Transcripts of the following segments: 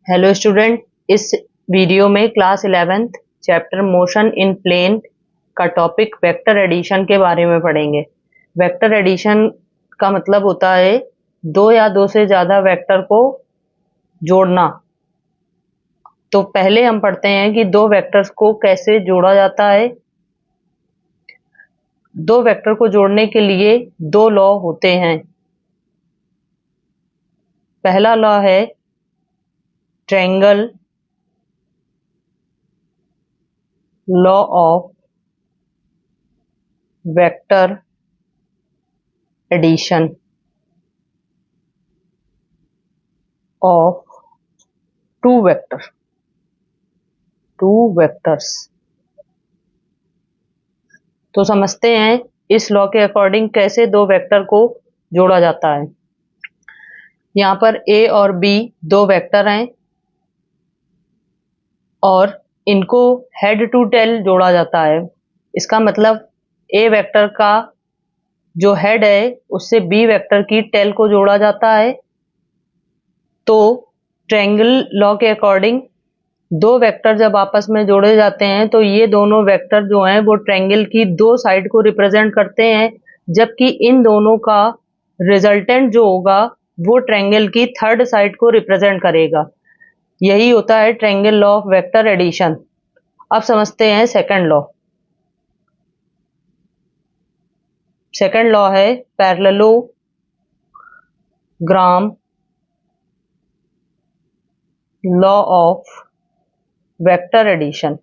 Hello student, इस video में class 11th chapter motion in plane का टॉपिक वेक्टर एडिशन के बारे में पढ़ेंगे। वेक्टर एडिशन का मतलब होता है दो या दो से ज़्यादा वेक्टर को जोड़ना। तो पहले हम पढ़ते हैं कि दो वेक्टर्स को कैसे जोड़ा जाता है। दो वेक्टर को जोड़ने के लिए दो लॉ होते हैं। पहला लॉ है triangle law of vector addition of two vectors. तो समझते हैं इस लॉ के अकॉर्डिंग कैसे दो वेक्टर को जोड़ा जाता है। यहाँ पर ए और बी दो वेक्टर हैं और इनको हेड टू टेल जोड़ा जाता है। इसका मतलब ए वेक्टर का जो हेड है उससे बी वेक्टर की टेल को जोड़ा जाता है। तो ट्रायंगल लॉ के अकॉर्डिंग दो वेक्टर जब आपस में जोड़े जाते हैं तो ये दोनों वेक्टर जो हैं वो ट्रायंगल की दो साइड को रिप्रेजेंट करते हैं, जबकि इन दोनों का रिजल्टेंट जो होगा वो ट्रायंगल की थर्ड साइड को रिप्रेजेंट करेगा। यही होता है triangle law of vector addition. अब समझते हैं सेकंड लॉ। सेकंड लॉ है parallelogram law of vector addition.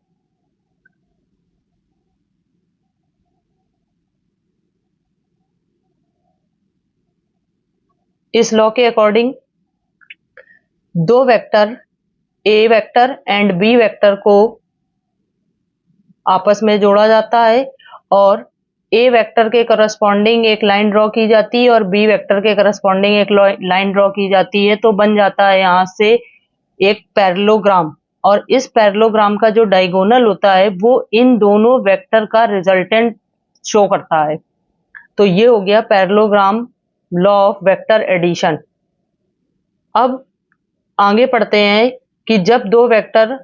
इस लॉ के अकॉर्डिंग दो vector A vector and B vector को आपस में जोड़ा जाता है और ए वेक्टर के करस्पॉन्डिंग एक लाइन ड्रॉ की जाती है और बी वेक्टर के करस्पॉन्डिंग एक लाइन ड्रॉ की जाती है। तो बन जाता है यहाँ से एक पैरेललोग्राम, और इस पैरेललोग्राम का जो डायगोनल होता है वो इन दोनों वेक्टर का रिजल्टेंट शो करता है। तो ये हो गया parallelogram law of vector addition. अब आगे पढ़ते हैं कि जब दो वेक्टर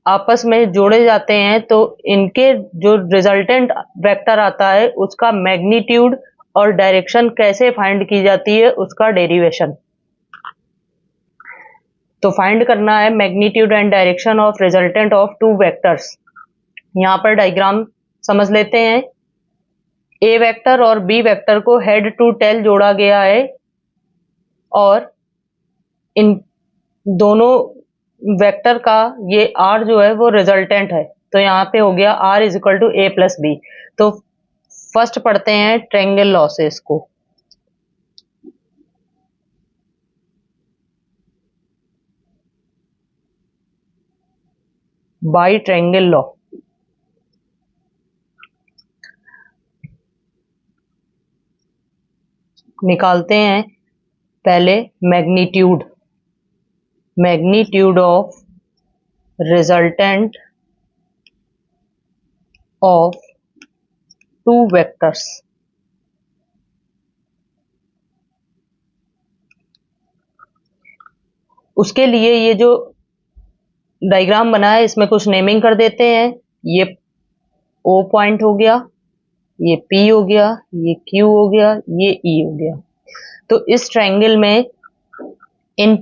आपस में जोड़े जाते हैं तो इनके जो रिजल्टेंट वेक्टर आता है उसका मैग्नीट्यूड और डायरेक्शन कैसे फाइंड की जाती है, उसका डेरिवेशन। तो फाइंड करना है magnitude and direction of resultant of two vectors. यहाँ पर डायग्राम समझ लेते हैं। ए वेक्टर और बी वेक्टर को हेड टू टेल जोड़ा गया है और इन दोनों वेक्टर का ये आर जो है वो रिजल्टेंट है। तो यहाँ पे हो गया R is equal to A plus B. तो फर्स्ट पढ़ते हैं ट्रायंगल लॉ से इसको। बाई ट्रायंगल लॉ निकालते हैं पहले magnitude of resultant of two vectors. उसके लिए ये जो डायग्राम बना है इसमें कुछ नेमिंग कर देते हैं। ये ओ पॉइंट हो गया, ये पी हो गया, ये क्यू हो गया, ये ई हो गया। तो इस ट्रायंगल में इन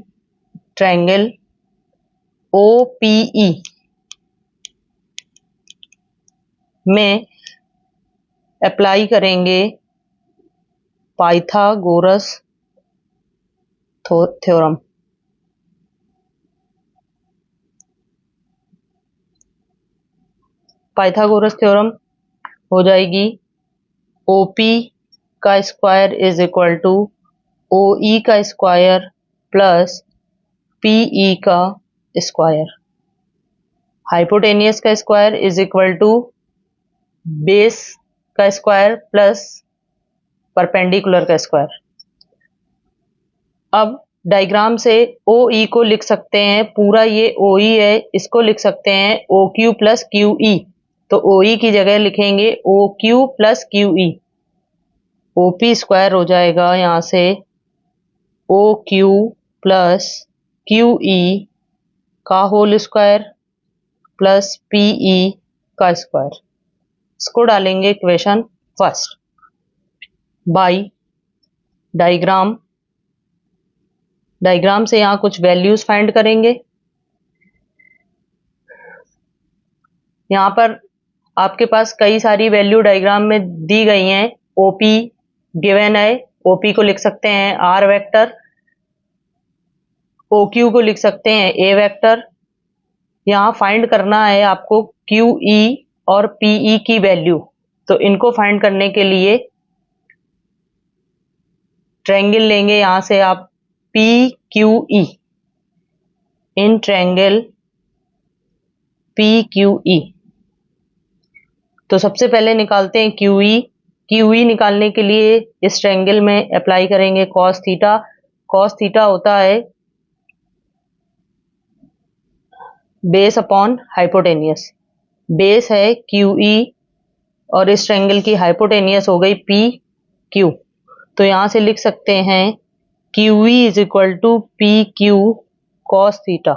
ट्रायंगल OPE में अप्लाई करेंगे पाइथागोरस थ्योरम। पाइथागोरस थ्योरम हो जाएगी OP का square is equal to OE का स्क्वायर प्लस PE का स्क्वायर। हाइपोटेनियस का square is equal to base का स्क्वायर प्लस परपेंडिकुलर का स्क्वायर। अब डायग्राम से OE को लिख सकते हैं, पूरा ये OE है, इसको लिख सकते हैं OQ प्लस QE। तो OE की जगह लिखेंगे OQ plus QE। OP square हो जाएगा यहाँ से OQ प्लस QE का होल स्क्वायर प्लस पीई का स्क्वायर। इसको डालेंगे इक्वेशन फर्स्ट बाई डायग्राम से यहाँ कुछ वैल्यूज फाइंड करेंगे। यहाँ पर आपके पास कई सारी वैल्यू डायग्राम में दी गई हैं। ओपी गिवन है, ओपी को लिख सकते हैं आर वेक्टर, ओक्यू को लिख सकते हैं ए वेक्टर। यहाँ फाइंड करना है आपको क्यू ई और पीई की वैल्यू। तो इनको फाइंड करने के लिए ट्रायंगल लेंगे, यहां से आप पी क्यू ई, इन ट्रायंगल पी क्यू ई। तो सबसे पहले निकालते हैं क्यू ई। क्यू ई निकालने के लिए इस ट्रायंगल में अप्लाई करेंगे कॉस थीटा। कॉस थीटा होता है बेस अपॉन हाइपोटेनियस। बेस है क्यू ई और इस ट्रायंगल की हाइपोटेनियस हो गई पी क्यू। तो यहां से लिख सकते हैं Q E is equal to P Q cos theta.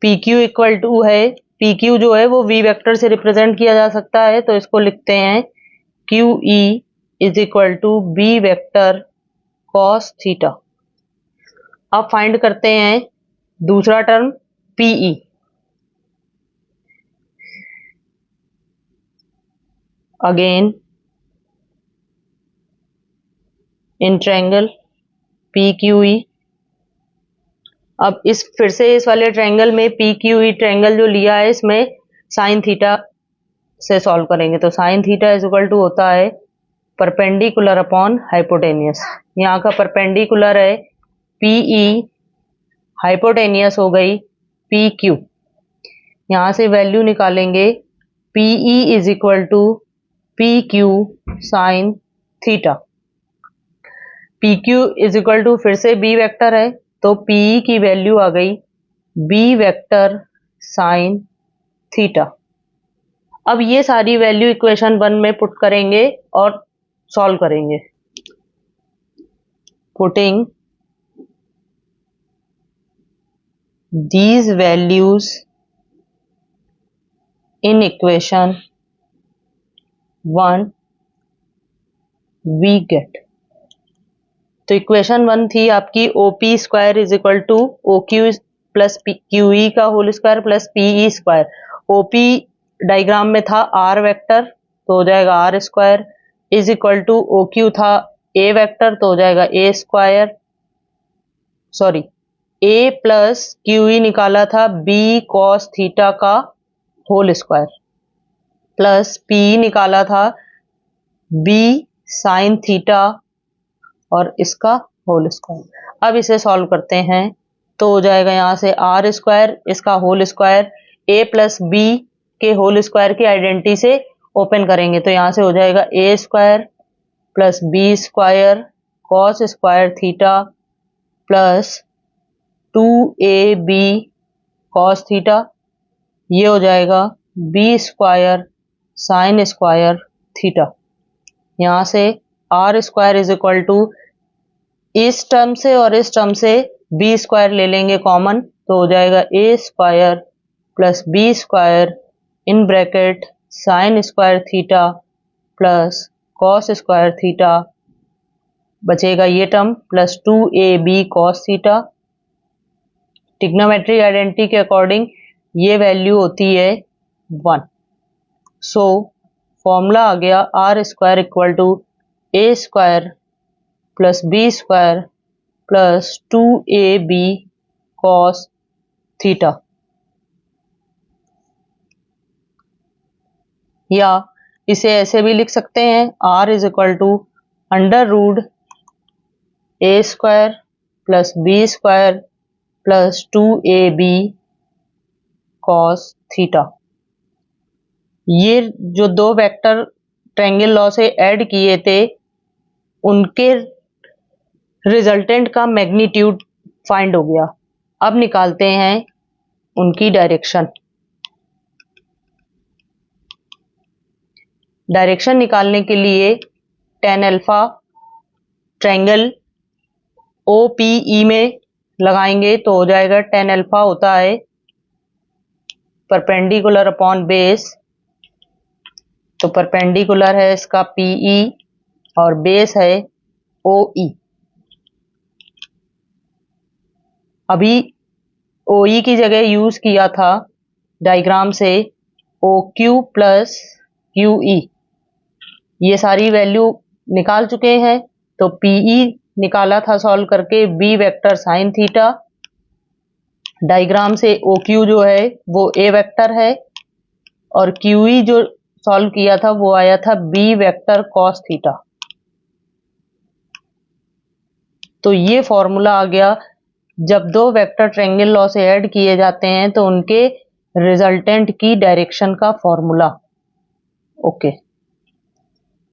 P Q equal to है, पी क्यू जो है वो वी वेक्टर से रिप्रेजेंट किया जा सकता है, तो इसको लिखते हैं Q E is equal to B vector cos theta. अब फाइंड करते हैं दूसरा term PE. Again in triangle P Q E. अब इस फिर से इस वाले ट्रायंगल में पी क्यू ई ट्रायंगल जो लिया है इसमें साइन थीटा से सॉल्व करेंगे। तो sine theta is equal to होता है परपेंडिकुलर अपॉन हाइपोटेनियस। यहाँ का परपेंडिकुलर है पीई, हाइपोटेनियस हो गई पी क्यू। यहाँ से वैल्यू निकालेंगे PE is equal to P Q sine theta. P Q is equal to फिर से बी वेक्टर है, तो पीई की वैल्यू आ गई बी वेक्टर साइन थीटा। अब ये सारी वैल्यू इक्वेशन 1 में पुट करेंगे और सॉल्व करेंगे। Putting these values in equation 1 we get। तो इक्वेशन 1 थी आपकी OP square is equal to O Q plus Q E का whole square plus PE square. OP diagram में था आर वेक्टर, तो हो जाएगा R square, is equal to O Q था ए वेक्टर, तो हो जाएगा A square, sorry A plus Q E निकाला था बी कॉस थीटा का होल स्क्वायर, प्लस पी निकाला था बी साइन थीटा और इसका होल स्क्वायर। अब इसे सॉल्व करते हैं तो हो जाएगा यहाँ से आर स्क्वायर, इसका whole square, A plus B के होल स्क्वायर की आइडेंटिटी से ओपन करेंगे तो यहाँ से हो जाएगा A square plus B square cos square theta plus 2ab cos theta. ये हो जाएगा B square sine square theta. यहाँ से R square is equal to इस टर्म से और इस टर्म से बी स्क्वायर ले लेंगे कॉमन, तो हो जाएगा A square plus B square in bracket sine square theta plus cos square theta, बचेगा ये term plus 2ab cos theta. Trigonometric identity के अकॉर्डिंग ये वैल्यू होती है 1। सो फॉर्मूला आ गया R square equal to A square plus B square plus 2ab cos theta. या इसे ऐसे भी लिख सकते हैं R is equal to under root A square plus B square plus 2ab cos theta. ये जो दो वेक्टर ट्रायंगल लॉ से ऐड किए थे उनके रिजल्टेंट का मैग्नीट्यूड फाइंड हो गया। अब निकालते हैं उनकी डायरेक्शन। डायरेक्शन निकालने के लिए tan अल्फा ट्रायंगल OPE में लगाएंगे तो हो जाएगा tan अल्फा होता है परपेंडिकुलर अपॉन बेस, तो परपेंडिकुलर है इसका PE और बेस है OE। अभी OE की जगह यूज किया था डायग्राम से OQ प्लस QE, ये सारी वैल्यू निकाल चुके हैं। तो PE निकाला था सॉल्व करके B vector sine theta, diagram से OQ जो है वो A वेक्टर है, और QE जो सॉल्व किया था वो आया था B वेक्टर कॉस थीटा। तो ये फॉर्मूला आ गया, जब दो वेक्टर ट्रायंगल लॉ से ऐड किए जाते हैं तो उनके रिजल्टेंट की डायरेक्शन का फॉर्मूला। ओके।